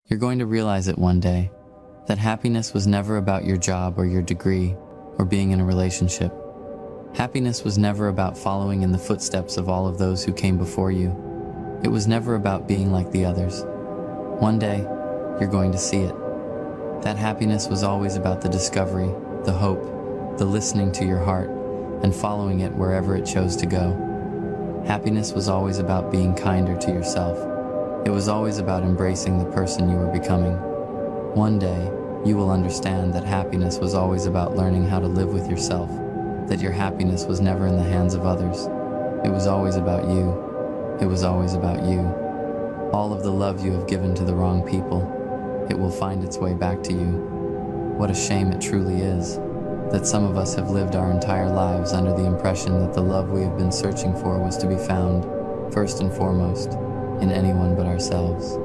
You're going to realize it one day, that happiness was never about your job or your degree or being in a relationship. Happiness was never about following in the footsteps of all of those who came before you. It was never about being like the others. One day, you're going to see it. That happiness was always about the discovery, the hope, the listening to your heart, and following it wherever it chose to go. Happiness was always about being kinder to yourself. It was always about embracing the person you were becoming. One day, you will understand that happiness was always about learning how to live with yourself, that your happiness was never in the hands of others. It was always about you. It was always about you. All of the love you have given to the wrong people, it will find its way back to you. What a shame it truly is, that some of us have lived our entire lives under the impression that the love we have been searching for was to be found, first and foremost, in anyone but ourselves.